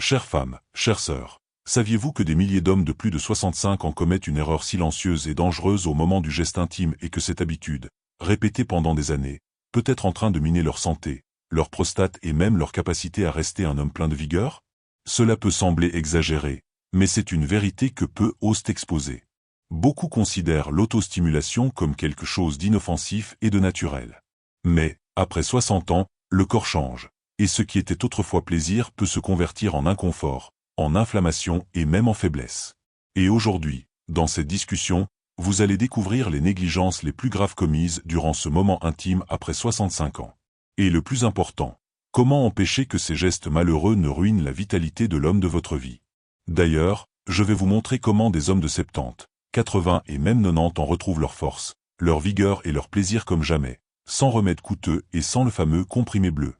Chères femmes, chères sœurs, saviez-vous que des milliers d'hommes de plus de 65 ans commettent une erreur silencieuse et dangereuse au moment du geste intime et que cette habitude, répétée pendant des années, peut être en train de miner leur santé, leur prostate et même leur capacité à rester un homme plein de vigueur? Cela peut sembler exagéré, mais c'est une vérité que peu osent exposer. Beaucoup considèrent l'autostimulation comme quelque chose d'inoffensif et de naturel. Mais, après 60 ans, le corps change, et ce qui était autrefois plaisir peut se convertir en inconfort, en inflammation et même en faiblesse. Et aujourd'hui, dans cette discussion, vous allez découvrir les négligences les plus graves commises durant ce moment intime après 65 ans. Et le plus important, comment empêcher que ces gestes malheureux ne ruinent la vitalité de l'homme de votre vie. D'ailleurs, je vais vous montrer comment des hommes de 70, 80 et même 90 ans retrouvent leur force, leur vigueur et leur plaisir comme jamais, sans remède coûteux et sans le fameux comprimé bleu.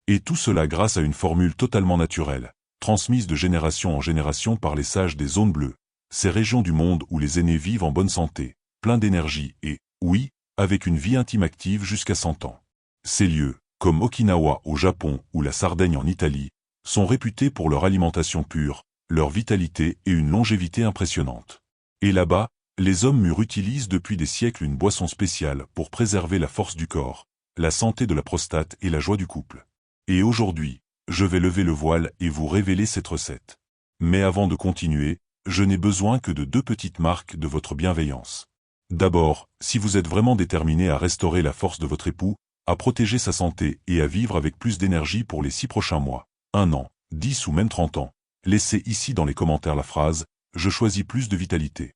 Et tout cela grâce à une formule totalement naturelle, transmise de génération en génération par les sages des zones bleues, ces régions du monde où les aînés vivent en bonne santé, pleins d'énergie et, oui, avec une vie intime active jusqu'à 100 ans. Ces lieux, comme Okinawa au Japon ou la Sardaigne en Italie, sont réputés pour leur alimentation pure, leur vitalité et une longévité impressionnante. Et là-bas, les hommes mûrs utilisent depuis des siècles une boisson spéciale pour préserver la force du corps, la santé de la prostate et la joie du couple. Et aujourd'hui, je vais lever le voile et vous révéler cette recette. Mais avant de continuer, je n'ai besoin que de 2 petites marques de votre bienveillance. D'abord, si vous êtes vraiment déterminé à restaurer la force de votre époux, à protéger sa santé et à vivre avec plus d'énergie pour les 6 prochains mois, 1 an, 10 ou même 30 ans, laissez ici dans les commentaires la phrase « Je choisis plus de vitalité ».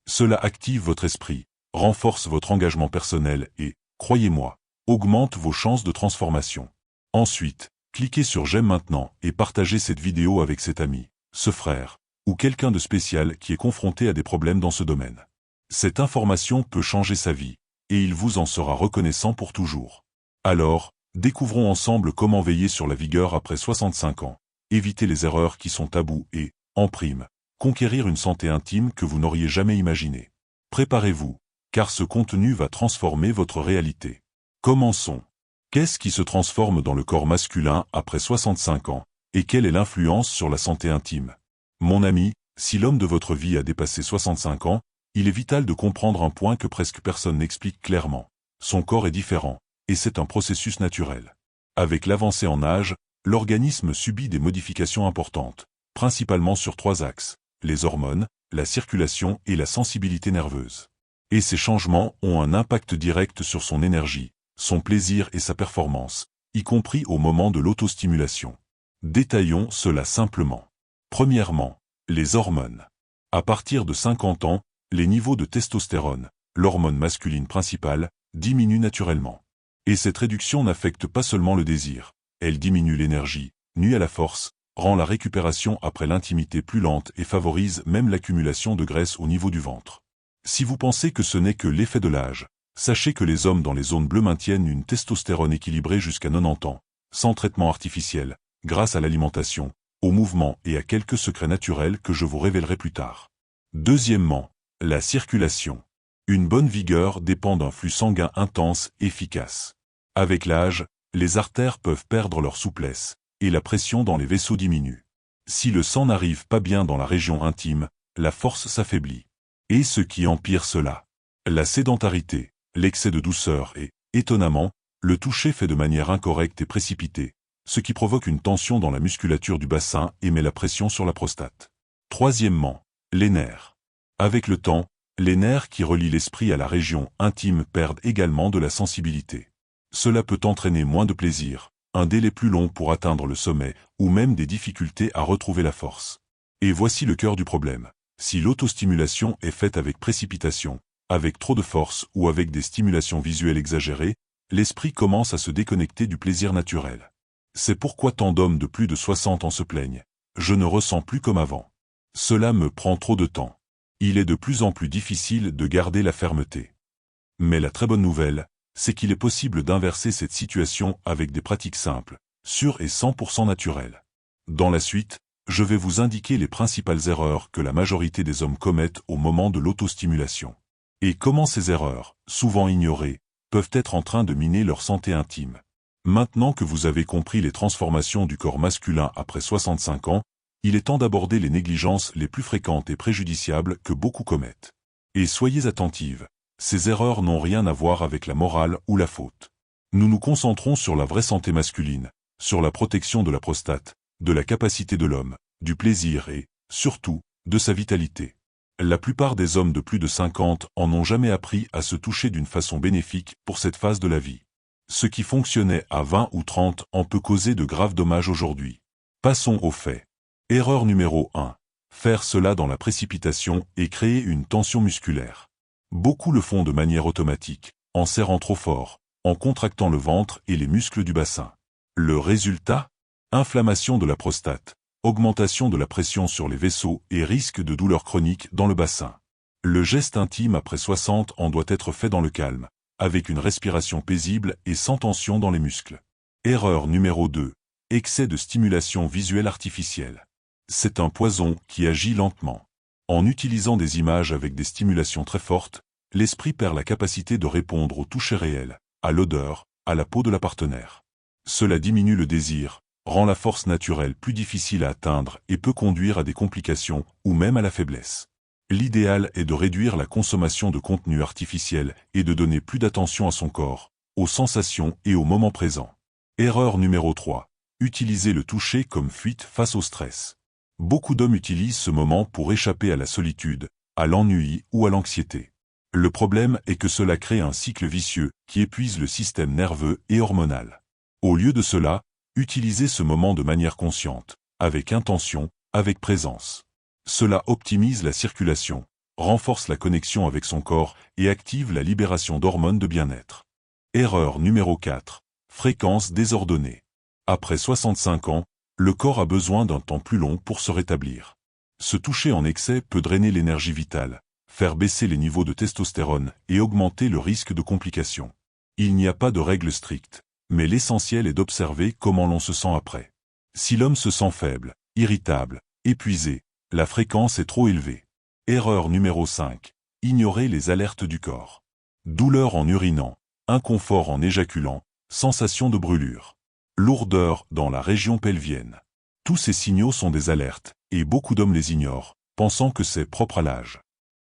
Cela active votre esprit, renforce votre engagement personnel et, croyez-moi, augmente vos chances de transformation. Ensuite, cliquez sur j'aime maintenant et partagez cette vidéo avec cet ami, ce frère, ou quelqu'un de spécial qui est confronté à des problèmes dans ce domaine. Cette information peut changer sa vie, et il vous en sera reconnaissant pour toujours. Alors, découvrons ensemble comment veiller sur la vigueur après 65 ans, éviter les erreurs qui sont tabous et, en prime, conquérir une santé intime que vous n'auriez jamais imaginée. Préparez-vous, car ce contenu va transformer votre réalité. Commençons. Qu'est-ce qui se transforme dans le corps masculin après 65 ans, et quelle est l'influence sur la santé intime? Mon ami, si l'homme de votre vie a dépassé 65 ans, il est vital de comprendre un point que presque personne n'explique clairement. Son corps est différent, et c'est un processus naturel. Avec l'avancée en âge, l'organisme subit des modifications importantes, principalement sur 3 axes, les hormones, la circulation et la sensibilité nerveuse. Et ces changements ont un impact direct sur son énergie, son plaisir et sa performance, y compris au moment de l'autostimulation. Détaillons cela simplement. Premièrement, les hormones. À partir de 50 ans, les niveaux de testostérone, l'hormone masculine principale, diminuent naturellement. Et cette réduction n'affecte pas seulement le désir, elle diminue l'énergie, nuit à la force, rend la récupération après l'intimité plus lente et favorise même l'accumulation de graisse au niveau du ventre. Si vous pensez que ce n'est que l'effet de l'âge, sachez que les hommes dans les zones bleues maintiennent une testostérone équilibrée jusqu'à 90 ans, sans traitement artificiel, grâce à l'alimentation, au mouvement et à quelques secrets naturels que je vous révélerai plus tard. Deuxièmement, la circulation. Une bonne vigueur dépend d'un flux sanguin intense, efficace. Avec l'âge, les artères peuvent perdre leur souplesse, et la pression dans les vaisseaux diminue. Si le sang n'arrive pas bien dans la région intime, la force s'affaiblit. Et ce qui empire cela? La sédentarité, l'excès de douceur et, étonnamment, le toucher fait de manière incorrecte et précipitée, ce qui provoque une tension dans la musculature du bassin et met la pression sur la prostate. Troisièmement, les nerfs. Avec le temps, les nerfs qui relient l'esprit à la région intime perdent également de la sensibilité. Cela peut entraîner moins de plaisir, un délai plus long pour atteindre le sommet, ou même des difficultés à retrouver la force. Et voici le cœur du problème. Si l'autostimulation est faite avec précipitation, avec trop de force ou avec des stimulations visuelles exagérées, l'esprit commence à se déconnecter du plaisir naturel. C'est pourquoi tant d'hommes de plus de 60 ans se plaignent. Je ne ressens plus comme avant. Cela me prend trop de temps. Il est de plus en plus difficile de garder la fermeté. Mais la très bonne nouvelle, c'est qu'il est possible d'inverser cette situation avec des pratiques simples, sûres et 100% naturelles. Dans la suite, je vais vous indiquer les principales erreurs que la majorité des hommes commettent au moment de l'autostimulation. Et comment ces erreurs, souvent ignorées, peuvent être en train de miner leur santé intime. Maintenant que vous avez compris les transformations du corps masculin après 65 ans, Il est temps d'aborder les négligences les plus fréquentes et préjudiciables que beaucoup commettent. Et soyez attentives, ces erreurs n'ont rien à voir avec la morale ou la faute. Nous nous concentrons sur la vraie santé masculine, sur la protection de la prostate, de la capacité de l'homme, du plaisir et, surtout, de sa vitalité. La plupart des hommes de plus de 50 en ont jamais appris à se toucher d'une façon bénéfique pour cette phase de la vie. Ce qui fonctionnait à 20 ou 30 ans peut causer de graves dommages aujourd'hui. Passons aux faits. Erreur numéro 1. Faire cela dans la précipitation et créer une tension musculaire. Beaucoup le font de manière automatique, en serrant trop fort, en contractant le ventre et les muscles du bassin. Le résultat? Inflammation de la prostate, augmentation de la pression sur les vaisseaux et risque de douleurs chroniques dans le bassin. Le geste intime après 60 ans doit être fait dans le calme, avec une respiration paisible et sans tension dans les muscles. Erreur numéro 2. Excès de stimulation visuelle artificielle. C'est un poison qui agit lentement. En utilisant des images avec des stimulations très fortes, l'esprit perd la capacité de répondre au toucher réel, à l'odeur, à la peau de la partenaire. Cela diminue le désir, rend la force naturelle plus difficile à atteindre et peut conduire à des complications ou même à la faiblesse. L'idéal est de réduire la consommation de contenu artificiel et de donner plus d'attention à son corps, aux sensations et au moment présent. Erreur numéro 3. Utiliser le toucher comme fuite face au stress. Beaucoup d'hommes utilisent ce moment pour échapper à la solitude, à l'ennui ou à l'anxiété. Le problème est que cela crée un cycle vicieux qui épuise le système nerveux et hormonal. Au lieu de cela, utilisez ce moment de manière consciente, avec intention, avec présence. Cela optimise la circulation, renforce la connexion avec son corps et active la libération d'hormones de bien-être. Erreur numéro 4. Fréquence désordonnée. Après 65 ans, le corps a besoin d'un temps plus long pour se rétablir. Se toucher en excès peut drainer l'énergie vitale, faire baisser les niveaux de testostérone et augmenter le risque de complications. Il n'y a pas de règle stricte, mais l'essentiel est d'observer comment l'on se sent après. Si l'homme se sent faible, irritable, épuisé, la fréquence est trop élevée. Erreur numéro 5. Ignorer les alertes du corps. Douleur en urinant, inconfort en éjaculant, sensation de brûlure. Lourdeur dans la région pelvienne. Tous ces signaux sont des alertes, et beaucoup d'hommes les ignorent, pensant que c'est propre à l'âge.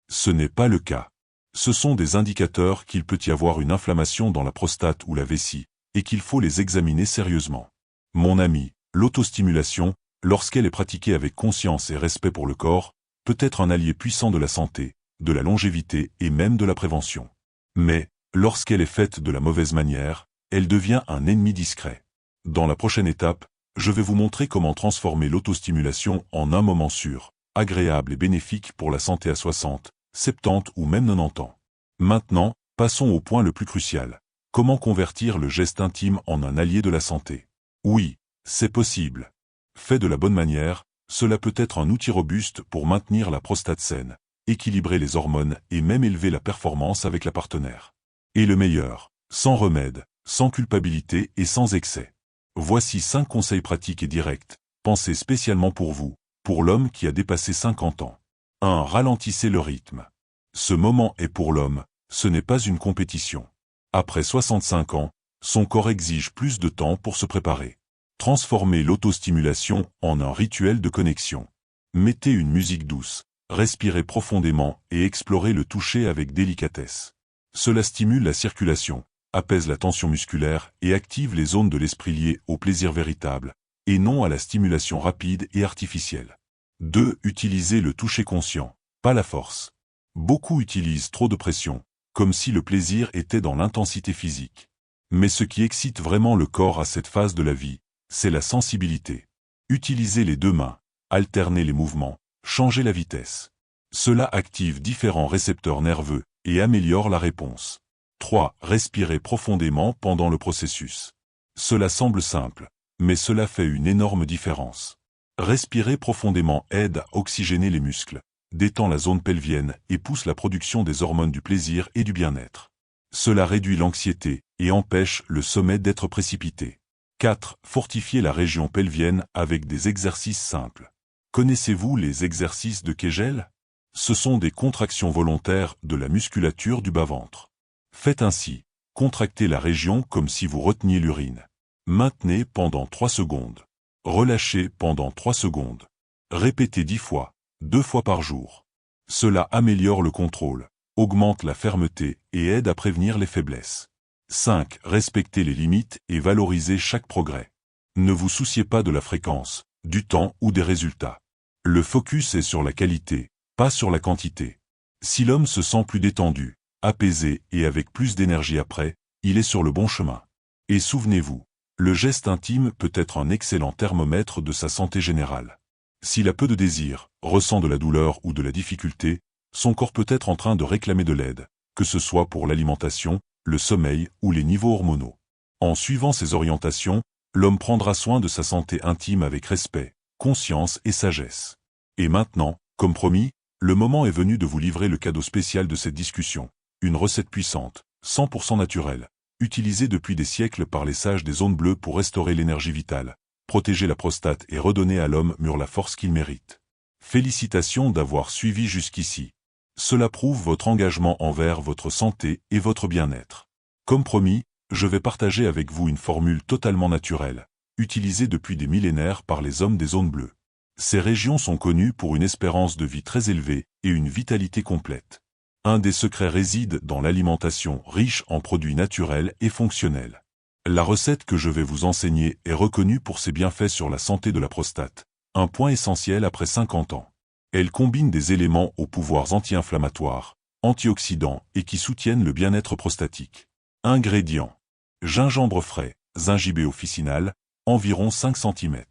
Ce n'est pas le cas. Ce sont des indicateurs qu'il peut y avoir une inflammation dans la prostate ou la vessie, et qu'il faut les examiner sérieusement. Mon ami, l'autostimulation, lorsqu'elle est pratiquée avec conscience et respect pour le corps, peut être un allié puissant de la santé, de la longévité et même de la prévention. Mais, lorsqu'elle est faite de la mauvaise manière, elle devient un ennemi discret. Dans la prochaine étape, je vais vous montrer comment transformer l'autostimulation en un moment sûr, agréable et bénéfique pour la santé à 60, 70 ou même 90 ans. Maintenant, passons au point le plus crucial. Comment convertir le geste intime en un allié de la santé? Oui, c'est possible. Fait de la bonne manière, cela peut être un outil robuste pour maintenir la prostate saine, équilibrer les hormones et même élever la performance avec la partenaire. Et le meilleur, sans remède, sans culpabilité et sans excès. Voici 5 conseils pratiques et directs, pensés spécialement pour vous, pour l'homme qui a dépassé 50 ans. 1. Ralentissez le rythme. Ce moment est pour l'homme, ce n'est pas une compétition. Après 65 ans, son corps exige plus de temps pour se préparer. Transformez l'autostimulation en un rituel de connexion. Mettez une musique douce, respirez profondément et explorez le toucher avec délicatesse. Cela stimule la circulation, apaise la tension musculaire et active les zones de l'esprit liées au plaisir véritable, et non à la stimulation rapide et artificielle. 2. Utilisez le toucher conscient, pas la force. Beaucoup utilisent trop de pression, comme si le plaisir était dans l'intensité physique. Mais ce qui excite vraiment le corps à cette phase de la vie, c'est la sensibilité. Utilisez les 2 mains, alternez les mouvements, changez la vitesse. Cela active différents récepteurs nerveux et améliore la réponse. 3. Respirez profondément pendant le processus. Cela semble simple, mais cela fait une énorme différence. Respirer profondément aide à oxygéner les muscles, détend la zone pelvienne et pousse la production des hormones du plaisir et du bien-être. Cela réduit l'anxiété et empêche le sommeil d'être précipité. 4. Fortifier la région pelvienne avec des exercices simples. Connaissez-vous les exercices de Kegel? Ce sont des contractions volontaires de la musculature du bas-ventre. Faites ainsi, contractez la région comme si vous reteniez l'urine. Maintenez pendant 3 secondes. Relâchez pendant 3 secondes. Répétez 10 fois, 2 fois par jour. Cela améliore le contrôle, augmente la fermeté et aide à prévenir les faiblesses. 5. Respectez les limites et valorisez chaque progrès. Ne vous souciez pas de la fréquence, du temps ou des résultats. Le focus est sur la qualité, pas sur la quantité. Si l'homme se sent plus détendu, apaisé et avec plus d'énergie après, il est sur le bon chemin. Et souvenez-vous, le geste intime peut être un excellent thermomètre de sa santé générale. S'il a peu de désir, ressent de la douleur ou de la difficulté, son corps peut être en train de réclamer de l'aide, que ce soit pour l'alimentation, le sommeil ou les niveaux hormonaux. En suivant ces orientations, l'homme prendra soin de sa santé intime avec respect, conscience et sagesse. Et maintenant, comme promis, le moment est venu de vous livrer le cadeau spécial de cette discussion. Une recette puissante, 100% naturelle, utilisée depuis des siècles par les sages des zones bleues pour restaurer l'énergie vitale, protéger la prostate et redonner à l'homme mûr la force qu'il mérite. Félicitations d'avoir suivi jusqu'ici. Cela prouve votre engagement envers votre santé et votre bien-être. Comme promis, je vais partager avec vous une formule totalement naturelle, utilisée depuis des millénaires par les hommes des zones bleues. Ces régions sont connues pour une espérance de vie très élevée et une vitalité complète. Un des secrets réside dans l'alimentation riche en produits naturels et fonctionnels. La recette que je vais vous enseigner est reconnue pour ses bienfaits sur la santé de la prostate, un point essentiel après 50 ans. Elle combine des éléments aux pouvoirs anti-inflammatoires, antioxydants et qui soutiennent le bien-être prostatique. Ingrédients. Gingembre frais, Zingiber officinal, environ 5 cm.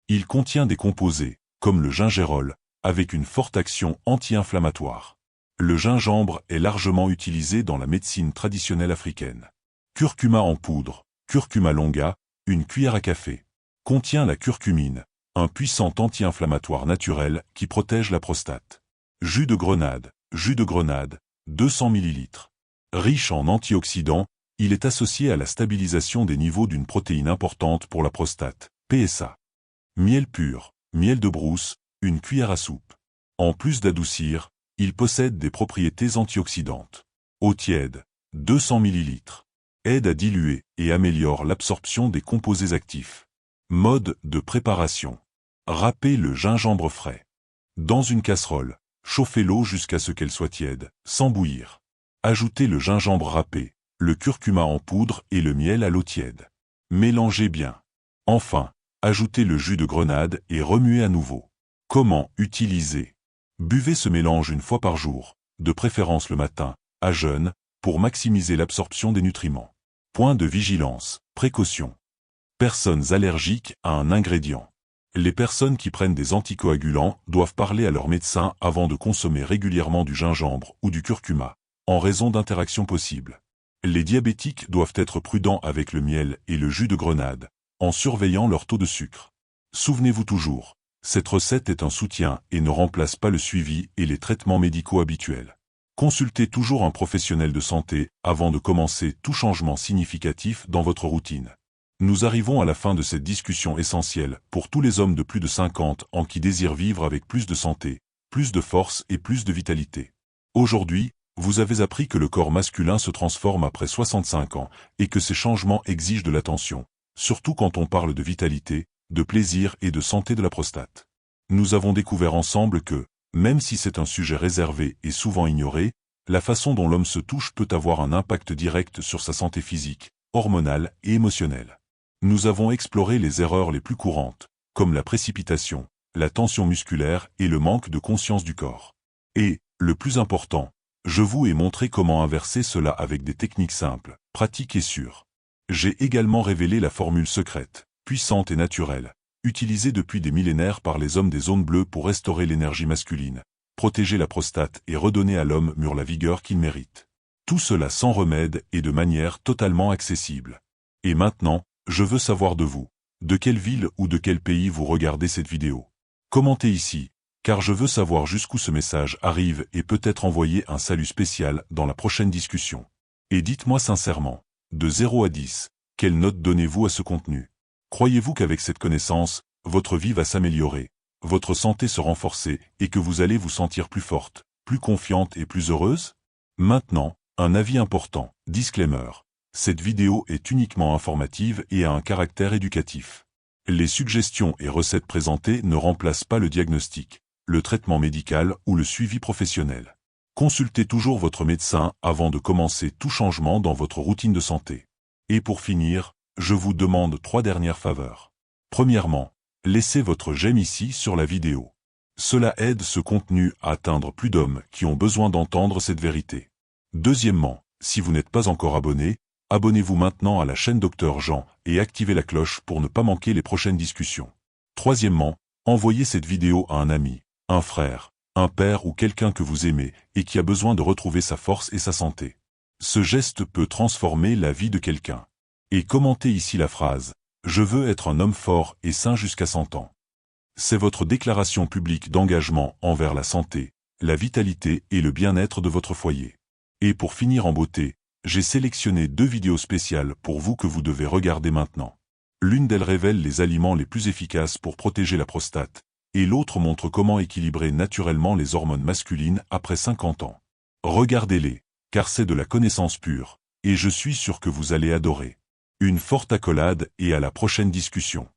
Il contient des composés, comme le gingérol, avec une forte action anti-inflammatoire. Le gingembre est largement utilisé dans la médecine traditionnelle africaine. Curcuma en poudre, Curcuma longa, une cuillère à café. Contient la curcumine, un puissant anti-inflammatoire naturel qui protège la prostate. Jus de grenade, 200 ml. Riche en antioxydants, il est associé à la stabilisation des niveaux d'une protéine importante pour la prostate, PSA. Miel pur, miel de brousse, une cuillère à soupe. En plus d'adoucir, il possède des propriétés antioxydantes. Eau tiède, 200 ml. Aide à diluer et améliore l'absorption des composés actifs. Mode de préparation. Râpez le gingembre frais. Dans une casserole, chauffez l'eau jusqu'à ce qu'elle soit tiède, sans bouillir. Ajoutez le gingembre râpé, le curcuma en poudre et le miel à l'eau tiède. Mélangez bien. Enfin, ajoutez le jus de grenade et remuez à nouveau. Comment utiliser? Buvez ce mélange une fois par jour, de préférence le matin, à jeun, pour maximiser l'absorption des nutriments. Point de vigilance, précaution. Personnes allergiques à un ingrédient. Les personnes qui prennent des anticoagulants doivent parler à leur médecin avant de consommer régulièrement du gingembre ou du curcuma, en raison d'interactions possibles. Les diabétiques doivent être prudents avec le miel et le jus de grenade, en surveillant leur taux de sucre. Souvenez-vous toujours, cette recette est un soutien et ne remplace pas le suivi et les traitements médicaux habituels. Consultez toujours un professionnel de santé avant de commencer tout changement significatif dans votre routine. Nous arrivons à la fin de cette discussion essentielle pour tous les hommes de plus de 50 ans qui désirent vivre avec plus de santé, plus de force et plus de vitalité. Aujourd'hui, vous avez appris que le corps masculin se transforme après 65 ans et que ces changements exigent de l'attention, surtout quand on parle de vitalité, de plaisir et de santé de la prostate. Nous avons découvert ensemble que, même si c'est un sujet réservé et souvent ignoré, la façon dont l'homme se touche peut avoir un impact direct sur sa santé physique, hormonale et émotionnelle. Nous avons exploré les erreurs les plus courantes, comme la précipitation, la tension musculaire et le manque de conscience du corps. Et, le plus important, je vous ai montré comment inverser cela avec des techniques simples, pratiques et sûres. J'ai également révélé la formule secrète, puissante et naturelle, utilisée depuis des millénaires par les hommes des zones bleues pour restaurer l'énergie masculine, protéger la prostate et redonner à l'homme mûr la vigueur qu'il mérite. Tout cela sans remède et de manière totalement accessible. Et maintenant, je veux savoir de vous, de quelle ville ou de quel pays vous regardez cette vidéo. Commentez ici, car je veux savoir jusqu'où ce message arrive et peut-être envoyer un salut spécial dans la prochaine discussion. Et dites-moi sincèrement, de 0 à 10, quelle note donnez-vous à ce contenu? Croyez-vous qu'avec cette connaissance, votre vie va s'améliorer, votre santé se renforcer et que vous allez vous sentir plus forte, plus confiante et plus heureuse? Maintenant, un avis important, disclaimer. Cette vidéo est uniquement informative et a un caractère éducatif. Les suggestions et recettes présentées ne remplacent pas le diagnostic, le traitement médical ou le suivi professionnel. Consultez toujours votre médecin avant de commencer tout changement dans votre routine de santé. Et pour finir, je vous demande 3 dernières faveurs. Premièrement, laissez votre j'aime ici sur la vidéo. Cela aide ce contenu à atteindre plus d'hommes qui ont besoin d'entendre cette vérité. Deuxièmement, si vous n'êtes pas encore abonné, abonnez-vous maintenant à la chaîne Dr Jean et activez la cloche pour ne pas manquer les prochaines discussions. Troisièmement, envoyez cette vidéo à un ami, un frère, un père ou quelqu'un que vous aimez et qui a besoin de retrouver sa force et sa santé. Ce geste peut transformer la vie de quelqu'un. Et commentez ici la phrase « Je veux être un homme fort et sain jusqu'à 100 ans ». C'est votre déclaration publique d'engagement envers la santé, la vitalité et le bien-être de votre foyer. Et pour finir en beauté, j'ai sélectionné 2 vidéos spéciales pour vous que vous devez regarder maintenant. L'une d'elles révèle les aliments les plus efficaces pour protéger la prostate, et l'autre montre comment équilibrer naturellement les hormones masculines après 50 ans. Regardez-les, car c'est de la connaissance pure, et je suis sûr que vous allez adorer. Une forte accolade et à la prochaine discussion.